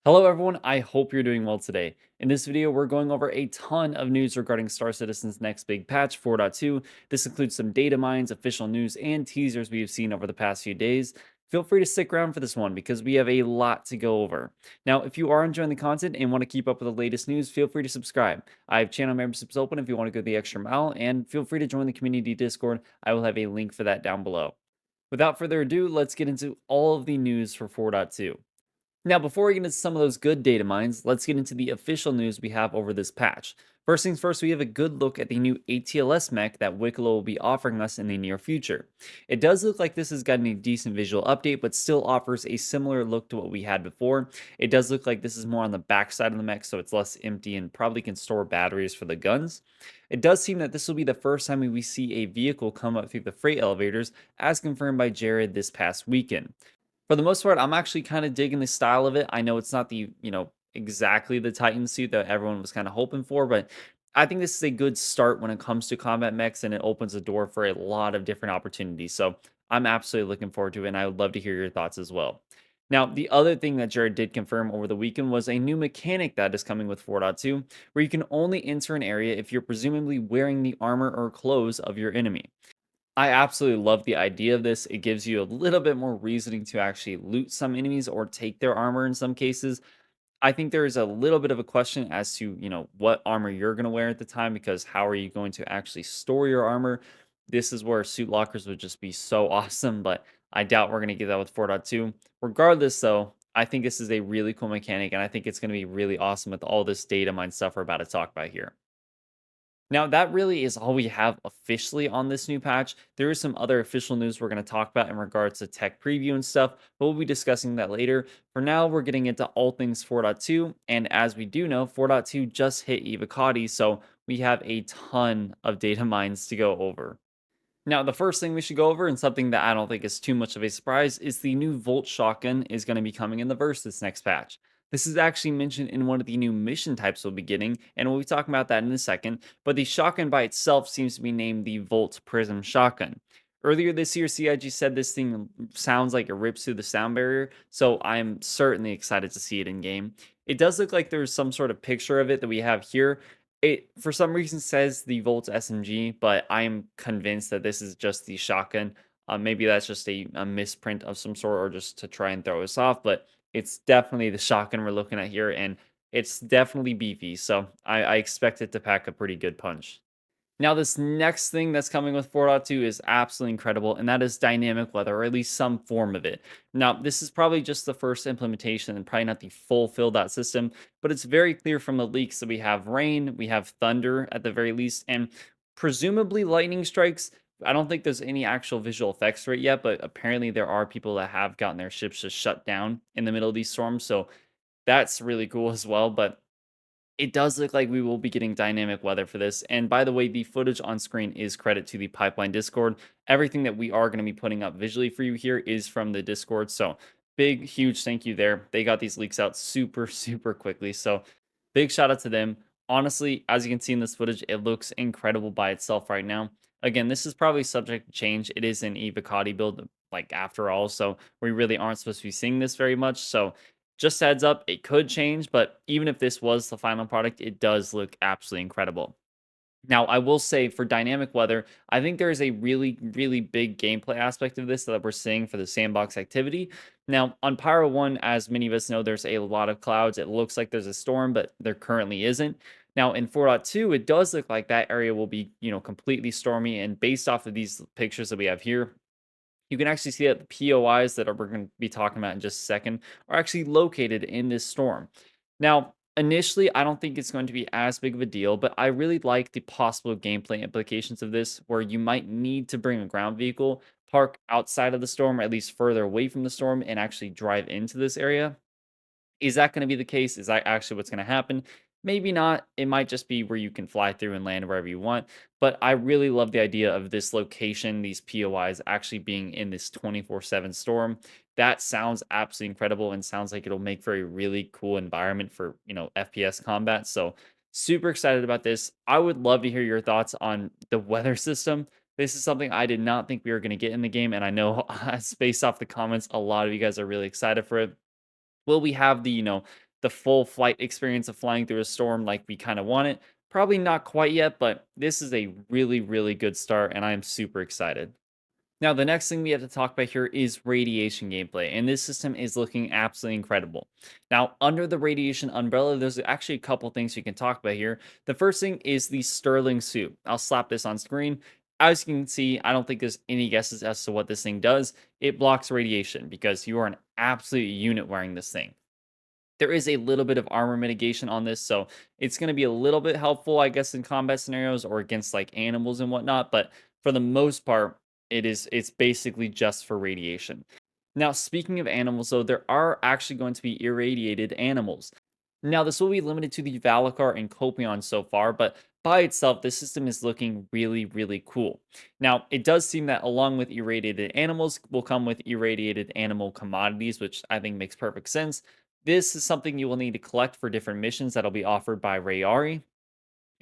Hello everyone, I hope you're doing well today. In this video, we're going over a ton of news regarding Star Citizen's next big patch 4.2. This includes some data mines, official news, and teasers we have seen over the past few days. Feel free to stick around for this one because we have a lot to go over. Now, if you are enjoying the content and want to keep up with the latest news, feel free to subscribe. I have channel memberships open if you want to go the extra mile, and feel free to join the community Discord. I will have a link for that down below. Without further ado, let's get into all of the news for 4.2. Now, before we get into some of those good data mines, let's get into the official news we have over this patch. First things first, we have a good look at the new ATLS mech that Wicklow will be offering us in the near future. It does look like this has gotten a decent visual update, but still offers a similar look to what we had before. It does look like this is more on the back side of the mech, so it's less empty and probably can store batteries for the guns. It does seem that this will be the first time we see a vehicle come up through the freight elevators, as confirmed by Jared this past weekend. For the most part, I'm actually kind of digging the style of it. I know it's not exactly the Titan suit that everyone was kind of hoping for, but I think this is a good start when it comes to combat mechs and it opens the door for a lot of different opportunities. So I'm absolutely looking forward to it, and I would love to hear your thoughts as well. Now, the other thing that Jared did confirm over the weekend was a new mechanic that is coming with 4.2, where you can only enter an area if you're presumably wearing the armor or clothes of your enemy. I absolutely love the idea of this. It gives you a little bit more reasoning to actually loot some enemies or take their armor in some cases. I think there is a little bit of a question as to, what armor you're going to wear at the time, because how are you going to actually store your armor? This is where suit lockers would just be so awesome, but I doubt we're going to get that with 4.2. Regardless, though, I think this is a really cool mechanic, and I think it's going to be really awesome with all this data mine stuff we're about to talk about here. Now, that really is all we have officially on this new patch. There is some other official news we're going to talk about in regards to tech preview and stuff, but we'll be discussing that later. For now, we're getting into all things 4.2, and as we do know, 4.2 just hit Evocati, so we have a ton of data mines to go over. Now, the first thing we should go over, and something that I don't think is too much of a surprise, is the new Volt shotgun is going to be coming in the verse this next patch. This is actually mentioned in one of the new mission types we'll be getting, and we'll be talking about that in a second. But the shotgun by itself seems to be named the Volt Prism Shotgun. Earlier this year, CIG said this thing sounds like it rips through the sound barrier, so I'm certainly excited to see it in game. It does look like there's some sort of picture of it that we have here. It for some reason says the Volt SMG, but I am convinced that this is just the shotgun. Maybe that's just a misprint of some sort, or just to try and throw us off. But it's definitely the shotgun we're looking at here, and it's definitely beefy. So I expect it to pack a pretty good punch. Now, this next thing that's coming with 4.2 is absolutely incredible, and that is dynamic weather, or at least some form of it. Now, this is probably just the first implementation and probably not the full filled out system, but it's very clear from the leaks that we have rain, we have thunder at the very least, and presumably lightning strikes. I don't think there's any actual visual effects for it yet, but apparently there are people that have gotten their ships just shut down in the middle of these storms, so that's really cool as well. But it does look like we will be getting dynamic weather for this. And by the way, the footage on screen is credit to the Pipeline Discord. Everything that we are going to be putting up visually for you here is from the Discord. So big, huge thank you there. They got these leaks out super, super quickly. So big shout out to them. Honestly, as you can see in this footage, it looks incredible by itself right now. Again, this is probably subject to change. It is an Evocati build, like after all. So we really aren't supposed to be seeing this very much. So just heads up, it could change, but even if this was the final product, it does look absolutely incredible. Now, I will say for dynamic weather, I think there is a really, really big gameplay aspect of this that we're seeing for the sandbox activity. Now, on Pyro 1, as many of us know, there's a lot of clouds. It looks like there's a storm, but there currently isn't. Now, in 4.2, it does look like that area will be, completely stormy. And based off of these pictures that we have here, you can actually see that the POIs that we're going to be talking about in just a second are actually located in this storm. Now, initially, I don't think it's going to be as big of a deal, but I really like the possible gameplay implications of this, where you might need to bring a ground vehicle, park outside of the storm, or at least further away from the storm, and actually drive into this area. Is that going to be the case? Is that actually what's going to happen? Maybe not. It might just be where you can fly through and land wherever you want. But I really love the idea of this location, these POIs actually being in this 24/7 storm. That sounds absolutely incredible and sounds like it'll make for a really cool environment for, FPS combat. So super excited about this. I would love to hear your thoughts on the weather system. This is something I did not think we were going to get in the game. And I know, based off the comments, a lot of you guys are really excited for it. Will we have the the full flight experience of flying through a storm like we kind of want it. Probably not quite yet, but this is a really, really good start, and I am super excited. Now, the next thing we have to talk about here is radiation gameplay, and this system is looking absolutely incredible. Now, under the radiation umbrella, there's actually a couple things you can talk about here. The first thing is the Sterling suit. I'll slap this on screen. As you can see, I don't think there's any guesses as to what this thing does. It blocks radiation because you are an absolute unit wearing this thing. There is a little bit of armor mitigation on this, so it's going to be a little bit helpful, I guess, in combat scenarios or against like animals and whatnot. But for the most part, it's basically just for radiation. Now, speaking of animals, though, there are actually going to be irradiated animals. Now, this will be limited to the Valakar and Copion so far, but by itself, this system is looking really, really cool. Now, it does seem that along with irradiated animals will come with irradiated animal commodities, which I think makes perfect sense. This is something you will need to collect for different missions that'll be offered by Rayari.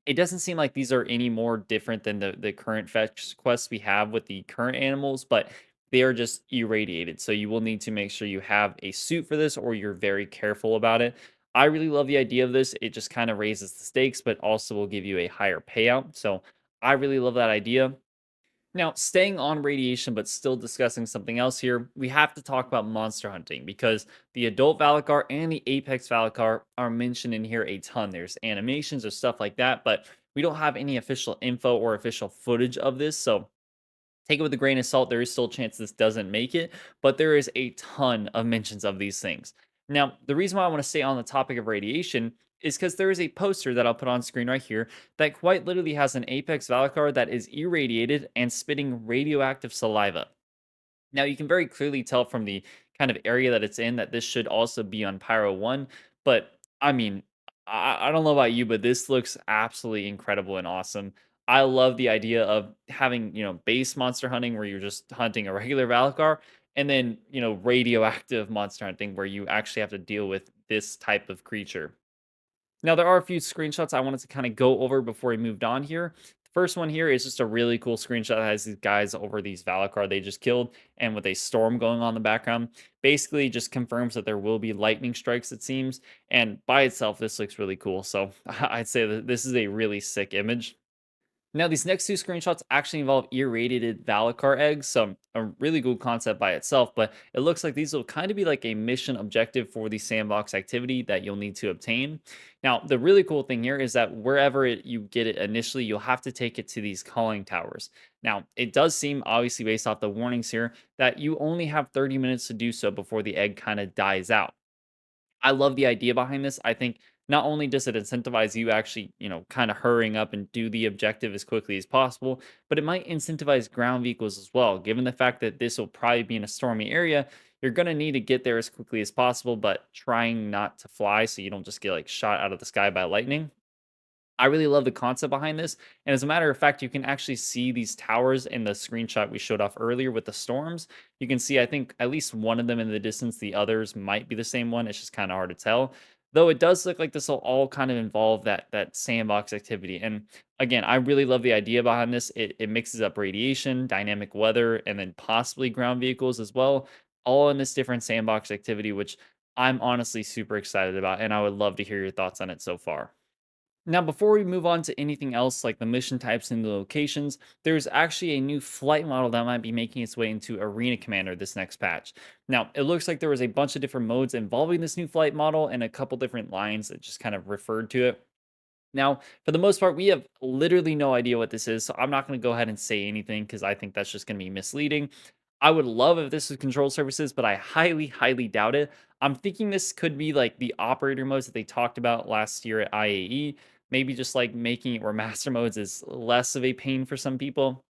It doesn't seem like these are any more different than the current fetch quests we have with the current animals, but they are just irradiated. So you will need to make sure you have a suit for this or you're very careful about it. I really love the idea of this. It just kind of raises the stakes, but also will give you a higher payout. So I really love that idea. Now, staying on radiation, but still discussing something else here, we have to talk about monster hunting because the adult Valakar and the Apex Valakar are mentioned in here a ton. There's animations or stuff like that, but we don't have any official info or official footage of this. So take it with a grain of salt. There is still a chance this doesn't make it, but there is a ton of mentions of these things. Now, the reason why I want to stay on the topic of radiation is because there is a poster that I'll put on screen right here that quite literally has an Apex Valakar that is irradiated and spitting radioactive saliva. Now, you can very clearly tell from the kind of area that it's in that this should also be on Pyro 1. But I mean, I don't know about you, but this looks absolutely incredible and awesome. I love the idea of having, base monster hunting where you're just hunting a regular Valakar, and then, radioactive monster hunting where you actually have to deal with this type of creature. Now, there are a few screenshots I wanted to kind of go over before we moved on here. The first one here is just a really cool screenshot that has these guys over these Valakar they just killed, and with a storm going on in the background. Basically, just confirms that there will be lightning strikes, it seems. And by itself, this looks really cool. So I'd say that this is a really sick image. Now, these next two screenshots actually involve irradiated Valakar eggs, so a really cool concept by itself, but it looks like these will kind of be like a mission objective for the sandbox activity that you'll need to obtain. Now, the really cool thing here is that wherever you get it initially, you'll have to take it to these calling towers. Now, it does seem, obviously based off the warnings here, that you only have 30 minutes to do so before the egg kind of dies out. I love the idea behind this. I think not only does it incentivize you actually, kind of hurrying up and do the objective as quickly as possible, but it might incentivize ground vehicles as well. Given the fact that this will probably be in a stormy area, you're going to need to get there as quickly as possible, but trying not to fly so you don't just get like shot out of the sky by lightning. I really love the concept behind this. And as a matter of fact, you can actually see these towers in the screenshot we showed off earlier with the storms. You can see, I think, at least one of them in the distance. The others might be the same one. It's just kind of hard to tell. Though it does look like this will all kind of involve that sandbox activity. And again, I really love the idea behind this. It mixes up radiation, dynamic weather, and then possibly ground vehicles as well, all in this different sandbox activity, which I'm honestly super excited about. And I would love to hear your thoughts on it so far. Now, before we move on to anything else like the mission types and the locations, there's actually a new flight model that might be making its way into Arena Commander this next patch. Now, it looks like there was a bunch of different modes involving this new flight model and a couple different lines that just kind of referred to it. Now, for the most part, we have literally no idea what this is, so I'm not going to go ahead and say anything because I think that's just going to be misleading. I would love if this was control services, but I highly, highly doubt it. I'm thinking this could be like the operator modes that they talked about last year at IAE. Maybe just like making it where master modes is less of a pain for some people.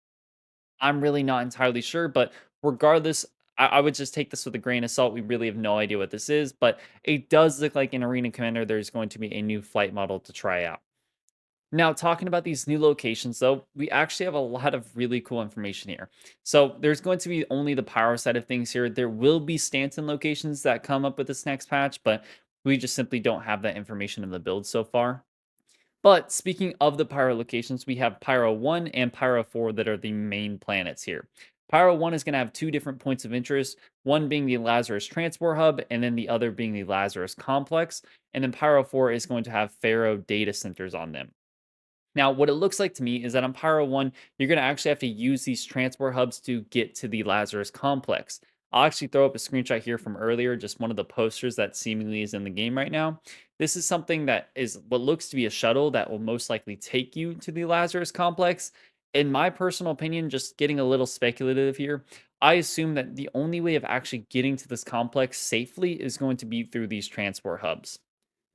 I'm really not entirely sure, but regardless, I would just take this with a grain of salt. We really have no idea what this is, but it does look like in Arena Commander there's going to be a new flight model to try out. Now, talking about these new locations, though, we actually have a lot of really cool information here. So, there's going to be only the power side of things here. There will be Stanton locations that come up with this next patch, but we just simply don't have that information in the build so far. But speaking of the Pyro locations, we have Pyro 1 and Pyro 4 that are the main planets here. Pyro 1 is going to have two different points of interest, one being the Lazarus Transport Hub, and then the other being the Lazarus Complex. And then Pyro 4 is going to have Pharaoh data centers on them. Now, what it looks like to me is that on Pyro 1, you're going to actually have to use these transport hubs to get to the Lazarus complex. I'll actually throw up a screenshot here from earlier, just one of the posters that seemingly is in the game right now. This is something that is what looks to be a shuttle that will most likely take you to the Lazarus complex. In my personal opinion, just getting a little speculative here, I assume that the only way of actually getting to this complex safely is going to be through these transport hubs.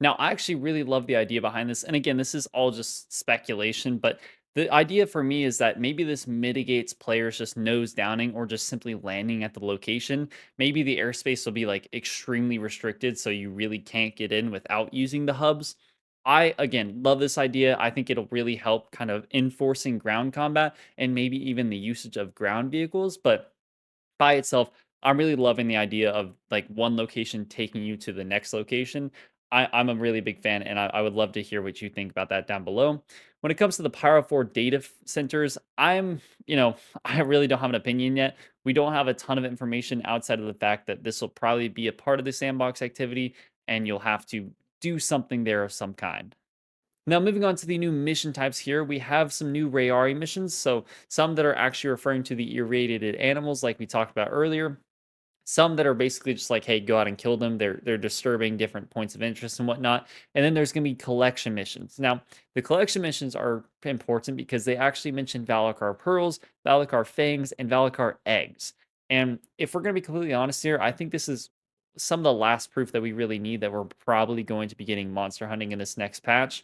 Now, I actually really love the idea behind this. And again, this is all just speculation, but the idea for me is that maybe this mitigates players just nose downing or just simply landing at the location. Maybe the airspace will be like extremely restricted, so you really can't get in without using the hubs. I, again, love this idea. I think it'll really help kind of enforcing ground combat and maybe even the usage of ground vehicles. But by itself, I'm really loving the idea of like one location taking you to the next location. I'm a really big fan, and I would love to hear what you think about that down below. When it comes to the Pyro 4 centers, I really don't have an opinion yet. We don't have a ton of information outside of the fact that this will probably be a part of the sandbox activity, and you'll have to do something there of some kind. Now, moving on to the new mission types here, we have some new Rayari missions. So, some that are actually referring to the irradiated animals, like we talked about earlier. Some that are basically just like, hey, go out and kill them. They're disturbing different points of interest and whatnot. And then there's going to be collection missions. Now, the collection missions are important because they actually mention Valakar pearls, Valakar fangs, and Valakar eggs. And if we're going to be completely honest here, I think this is some of the last proof that we really need that we're probably going to be getting monster hunting in this next patch.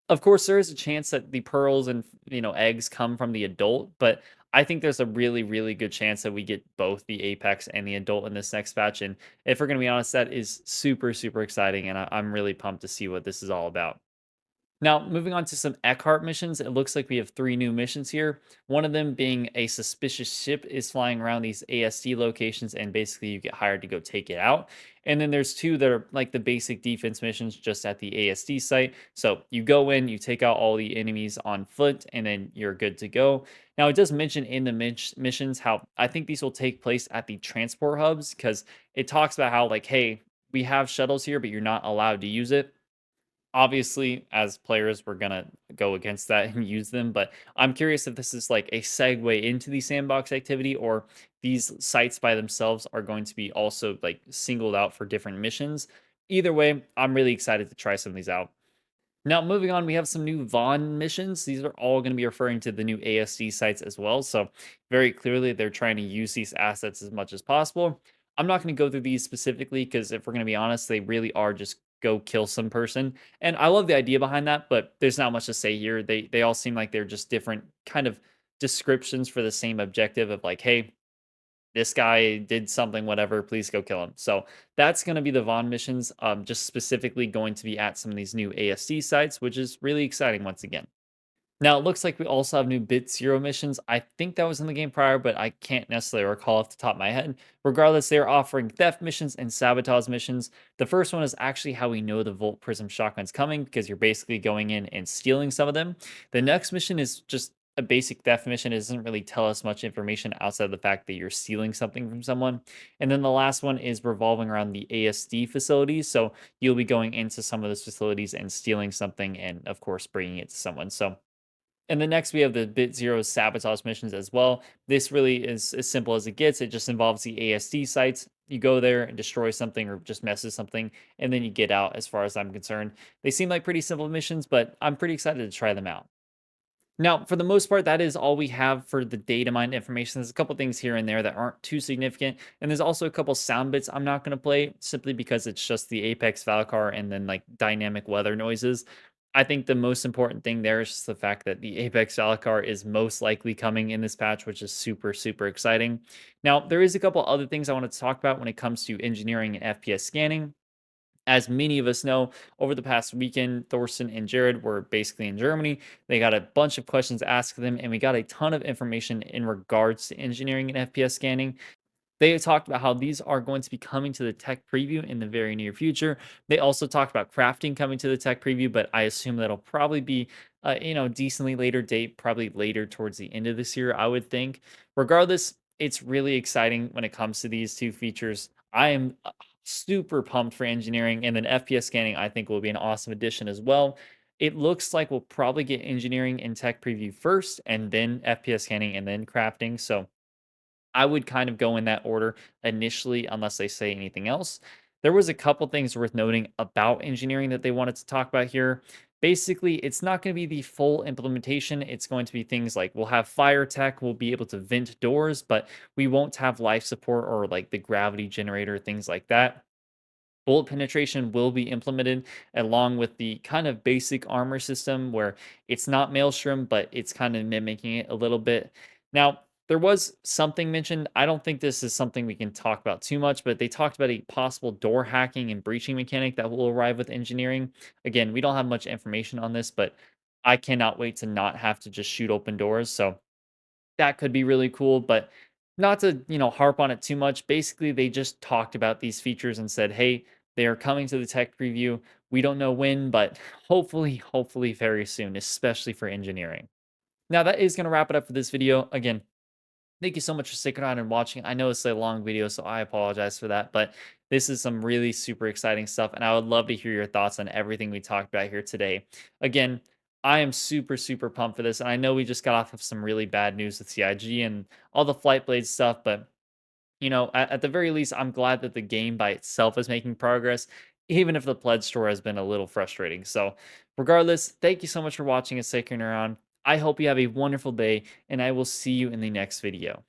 Of course, there is a chance that the pearls and, eggs come from the adult, but I think there's a really, really good chance that we get both the apex and the adult in this next batch. And if we're going to be honest, that is super, super exciting. And I'm really pumped to see what this is all about. Now, moving on to some Eckhart missions, it looks like we have three new missions here. One of them being a suspicious ship is flying around these ASD locations, and basically you get hired to go take it out. And then there's two that are like the basic defense missions just at the ASD site. So you go in, you take out all the enemies on foot, and then you're good to go. Now, it does mention in the missions how I think these will take place at the transport hubs because it talks about how, like, hey, we have shuttles here, but you're not allowed to use it. Obviously, as players, we're gonna go against that and use them, but I'm curious if this is like a segue into the sandbox activity, or these sites by themselves are going to be also like singled out for different missions. Either way, I'm really excited to try some of these out. Now, moving on, we have some new Vaughn missions. These are all going to be referring to the new ASD sites as well. So, very clearly, they're trying to use these assets as much as possible. I'm not going to go through these specifically because, if we're going to be honest, they really are just go kill some person. And I love the idea behind that, but there's not much to say here. They all seem like they're just different kind of descriptions for the same objective of like, hey, this guy did something, whatever, please go kill him. So that's going to be the Vaughn missions, just specifically going to be at some of these new ASD sites, which is really exciting once again. Now, it looks like we also have new Bit Zero missions. I think that was in the game prior, but I can't necessarily recall off the top of my head. Regardless, they're offering theft missions and sabotage missions. The first one is actually how we know the Volt Prism shotgun's coming, because you're basically going in and stealing some of them. The next mission is just a basic theft mission. It doesn't really tell us much information outside of the fact that you're stealing something from someone. And then the last one is revolving around the ASD facilities. So you'll be going into some of those facilities and stealing something and, of course, bringing it to someone. So and then next we have the Bit Zero sabotage missions as well. This really is as simple as it gets. It just involves the ASD sites. You go there and destroy something or just messes something, and then you get out as far as I'm concerned. They seem like pretty simple missions, but I'm pretty excited to try them out. Now, for the most part, that is all we have for the data mine information. There's a couple things here and there that aren't too significant. And there's also a couple sound bits I'm not going to play simply because it's just the Apex Valkyr and then like dynamic weather noises. I think the most important thing there is just the fact that the Apex Valkyr is most likely coming in this patch, which is super, super exciting. Now, there is a couple other things I wanted to talk about when it comes to engineering and FPS scanning. As many of us know, over the past weekend, Thorsten and Jared were basically in Germany. They got a bunch of questions asked them, and we got a ton of information in regards to engineering and FPS scanning. They talked about how these are going to be coming to the tech preview in the very near future. They also talked about crafting coming to the tech preview, but I assume that'll probably be, decently later date, probably later towards the end of this year, I would think. Regardless, it's really exciting when it comes to these two features. I am super pumped for engineering, and then FPS scanning, I think, will be an awesome addition as well. It looks like we'll probably get engineering and tech preview first, and then FPS scanning, and then crafting. So I would kind of go in that order initially, unless they say anything else. There was a couple things worth noting about engineering that they wanted to talk about here. Basically, it's not going to be the full implementation. It's going to be things like we'll have fire tech, we'll be able to vent doors, but we won't have life support or like the gravity generator, things like that. Bullet penetration will be implemented along with the kind of basic armor system where it's not Maelstrom, but it's kind of mimicking it a little bit. Now, there was something mentioned. I don't think this is something we can talk about too much, but they talked about a possible door hacking and breaching mechanic that will arrive with engineering. Again, we don't have much information on this, but I cannot wait to not have to just shoot open doors. So that could be really cool, but not to, harp on it too much. Basically, they just talked about these features and said, "Hey, they are coming to the tech preview. We don't know when, but hopefully very soon, especially for engineering." Now, that is going to wrap it up for this video. Again, thank you so much for sticking around and watching. I know it's a long video, so I apologize for that, but this is some really super exciting stuff, and I would love to hear your thoughts on everything we talked about here today. Again, I am super pumped for this, and I know we just got off of some really bad news with CIG and all the Flight Blade stuff, but at the very least, I'm glad that the game by itself is making progress, even if the pledge store has been a little frustrating. So, regardless, thank you so much for watching and sticking around. I hope you have a wonderful day, and I will see you in the next video.